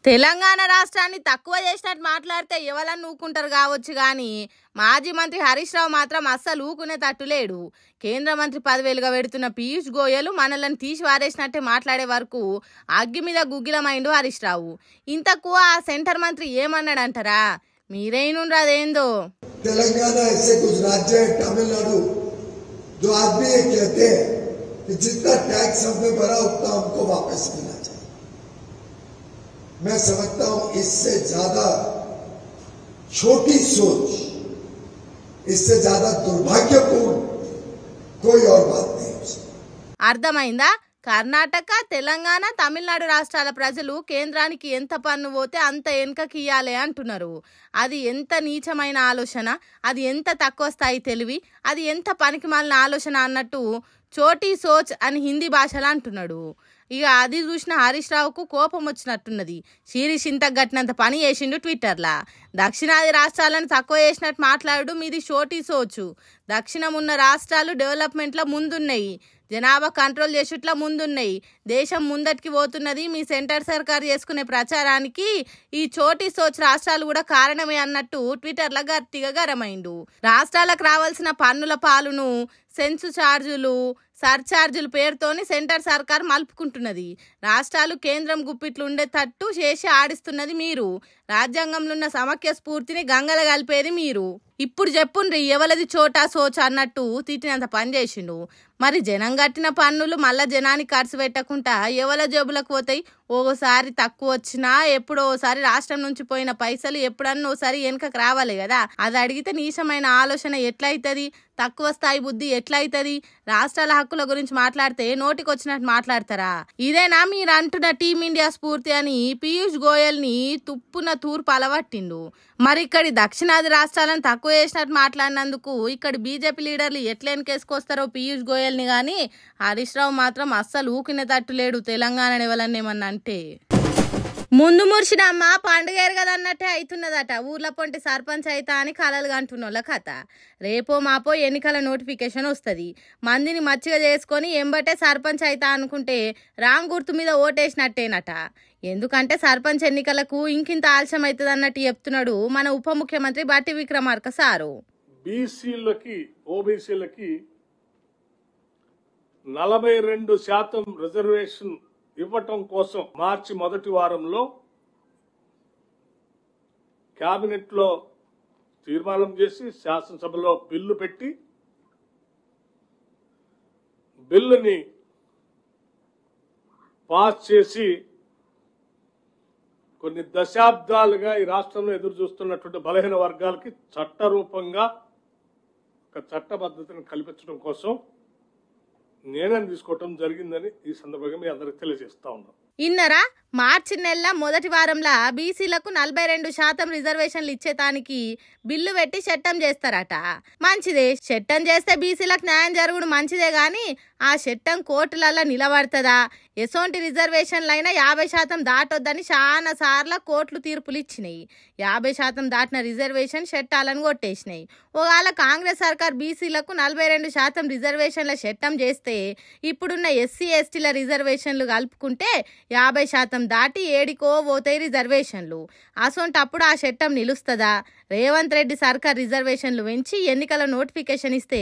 తెలంగాణ రాష్ట్రాన్ని తక్కువ చేసినట్టు మాట్లాడితే ఎవరన్నా ఊకుంటారు కావచ్చు కానీ మాజీ మంత్రి హరీష్ రావు మాత్రం అస్సలు ఊకునే తట్టులేడు. కేంద్ర మంత్రి పదవేలుగా పెడుతున్న పీయూష్ గోయల్ మనల్ని తీసి వారేసినట్టే మాట్లాడే వరకు అగ్గి మీద గుగ్గిలమైండు హరీష్ రావు. ఇంతకు ఆ సెంటర్ మంత్రి ఏమన్నాడంటారా? మీరేనుండ్రు అదేందో. तेलंगाना ऐसे कुछ राज्य है, तमिलनाडु, जो आदमी ये कहते हैं कि जितना टैक्स हमने भरा उतना हमको वापस मिलना चाहिए। मैं समझता हूं इससे ज्यादा छोटी सोच, इससे ज्यादा दुर्भाग्यपूर्ण कोई और बात नहीं हो सकती। అర్థమైందా? కర్ణాటక, తెలంగాణ, తమిళనాడు రాష్ట్రాల ప్రజలు కేంద్రానికి ఎంత పన్ను పోతే అంత వెనుకకి ఇయ్యాలి అంటున్నారు. అది ఎంత నీచమైన ఆలోచన, అది ఎంత తక్కువ స్థాయి తెలివి, అది ఎంత పనికిమాలిన ఆలోచన అన్నట్టు చోటీ సోచ్ అని హిందీ భాషలో అంటున్నాడు. ఇక అది చూసిన హరీష్ రావుకు కోపం వచ్చినట్టున్నది. శీరీష్ ఇంతకు గట్టినంత పని చేసిండు ట్విట్టర్లా. దక్షిణాది రాష్ట్రాలను తక్కువ చేసినట్టు మాట్లాడు మీది చోటీ సోచు. దక్షిణం ఉన్న రాష్ట్రాలు డెవలప్మెంట్లో ముందున్నాయి, జనాభా కంట్రోల్ చేసుట్లా ముందున్నాయి, దేశం ముందటికి పోతున్నది. మీ సెంటర్ సర్కారు చేసుకునే ప్రచారానికి ఈ చోటీ సోచ్ రాష్ట్రాలు కూడా కారణమే అన్నట్టు ట్విట్టర్లో గట్టిగా గరమైండు. రాష్ట్రాలకు రావాల్సిన పన్నుల పాలును సెన్సు ఛార్జీలు, సర్ఛార్జీల పేరుతోని సెంటర్ సర్కార్ మలుపుకుంటున్నది. రాష్ట్రాలు కేంద్రం గుప్పిట్లు ఉండేటట్టు చేసి ఆడిస్తున్నది మీరు. రాజ్యాంగంలో ఉన్న సమాఖ్య స్ఫూర్తిని గంగల కలిపేది మీరు. ఇప్పుడు చెప్పుండ్రి ఎవలది చోటా సోచ్ అన్నట్టు తిట్టినంత పని చేసిండు. మరి జనం కట్టిన పన్నులు మళ్ళా జనానికి ఖర్చు పెట్టకుండా ఎవల జేబులకు పోతాయి? ఓసారి తక్కువ వచ్చినా ఎప్పుడో ఓసారి రాష్ట్రం నుంచి పోయిన పైసలు ఎప్పుడన్నా ఓసారి వెనుకకు రావాలి కదా. అది అడిగితే నీచమైన ఆలోచన ఎట్లయితుంది? తక్కువ స్థాయి బుద్ధి ఎట్లయితుంది? రాష్ట్రాల హక్కుల గురించి మాట్లాడితే నోటికి వచ్చినట్టు మాట్లాడతారా? ఇదేనా మీరు అంటున్న టీమిండియా స్ఫూర్తి అని పీయూష్ గోయల్ ని తుప్పున తూర్పు అలవట్టిండు. మరి ఇక్కడి దక్షిణాది రాష్ట్రాలను తక్కువ చేసినట్టు మాట్లాడినందుకు ఇక్కడ బీజేపీ లీడర్లు ఎట్లా వెనకేసుకొస్తారో పీయూష్ గోయల్ ని గాని హరీష్ రావు మాత్రం అస్సలు ఊకిన తట్టులేడు తెలంగాణ ఎవరన్నా ఏమన్నా అంటే. ముందు ముర్షినమ్మ పండుగేరు కదా అన్నట్టే అవుతున్నదట. ఊర్ల పొంటి సర్పంచ్ అయితా అని కలలు కంటున్నోళ్ళ కథ. రేపో మాపో ఎన్నికల నోటిఫికేషన్ వస్తుంది. మందిని మచ్చిగా చేసుకొని ఎంబటే సర్పంచ్ అయితా అనుకుంటే రామ్ గుర్తు మీద ఓటేసినట్టేనట. ఎందుకంటే సర్పంచ్ ఎన్నికలకు ఇంకింత ఆలస్యం అవుతుంది అన్నట్టు చెప్తున్నాడు మన ఉప ముఖ్యమంత్రి బట్టి విక్రమార్క సారు. బీసీలకి, ఓబీసీలకి 42% రిజర్వేషన్ ఇవ్వటం కోసం మార్చి మొదటి వారంలో కేబినెట్లో తీర్మానం చేసి శాసనసభలో బిల్లు పెట్టి బిల్లుని పాస్ చేసి కొన్ని దశాబ్దాలుగా ఈ రాష్ట్రంలో ఎదురు చూస్తున్నటువంటి బలహీన వర్గాలకి చట్టరూపంగా ఒక చట్టబద్ధతను కల్పించడం కోసం నిర్ణయం తీసుకోవటం జరిగిందని ఈ సందర్భంగా మీ అందరికి తెలియజేస్తా ఉన్నాం. ఇన్నరా మార్చి నెల మొదటి వారంలో బీసీలకు 42% రిజర్వేషన్లు ఇచ్చేతానికి బిల్లు పెట్టి చట్టం చేస్తారట. మంచిదే, చట్టం చేస్తే బీసీలకు న్యాయం జరుగుడు మంచిదే గాని ఆ చట్టం కోర్టులలో నిలబడుతుందా? ఎసోంటి రిజర్వేషన్లైనా 50% దాటొద్దని చాలా సార్లు కోర్టులు తీర్పులు ఇచ్చినాయి. 50% దాటిన రిజర్వేషన్ చట్టాలను కొట్టేసినాయి. ఒకవేళ కాంగ్రెస్ సర్కార్ బీసీలకు 42% రిజర్వేషన్ల చట్టం చేస్తే ఇప్పుడున్న ఎస్సీ ఎస్టీల రిజర్వేషన్లు కలుపుకుంటే 50% దాటి ఏడికో పోతాయి రిజర్వేషన్లు. అసొంటప్పుడు ఆ చట్టం నిలుస్తుందా? రేవంత్ రెడ్డి సర్కార్ రిజర్వేషన్లు పెంచి ఎన్నికల నోటిఫికేషన్ ఇస్తే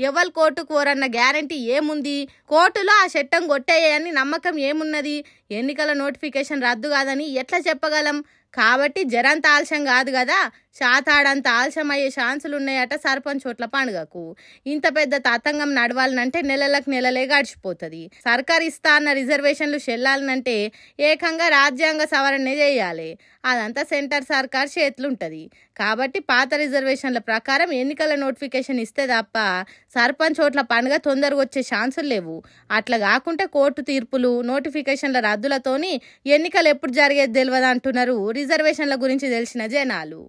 ఎవరు కోర్టుకు పోరన్న గ్యారంటీ ఏముంది? కోర్టులో ఆ చట్టం కొట్టేయని నమ్మకం ఏమున్నది? ఎన్నికల నోటిఫికేషన్ రద్దు కాదని ఎట్లా చెప్పగలం? కాబట్టి జరంత ఆలస్యం కాదు కదా, శాతాడంత ఆలస్యం అయ్యే ఛాన్సులు ఉన్నాయట సర్పంచ్ ఓట్ల పండుగకు. ఇంత పెద్ద తతంగం నడవాలనంటే నెలలకు నెలలే గడిచిపోతుంది. సర్కార్ ఇస్తా అన్న రిజర్వేషన్లు చెల్లాలనంటే ఏకంగా రాజ్యాంగ సవరణే చేయాలి. అదంతా సెంటర్ సర్కార్ చేతులుంటది. కాబట్టి పాత రిజర్వేషన్ల ప్రకారం ఎన్నికల నోటిఫికేషన్ ఇస్తే తప్ప సర్పంచ్ ఓట్ల పండుగ తొందరగా వచ్చే ఛాన్సులు లేవు. అట్లా కాకుంటే కోర్టు తీర్పులు, నోటిఫికేషన్ల రద్దులతోని ఎన్నికలు ఎప్పుడు జరిగేది తెలియదు అంటున్నారు రిజర్వేషన్ల గురించి తెలిసిన జనాలు.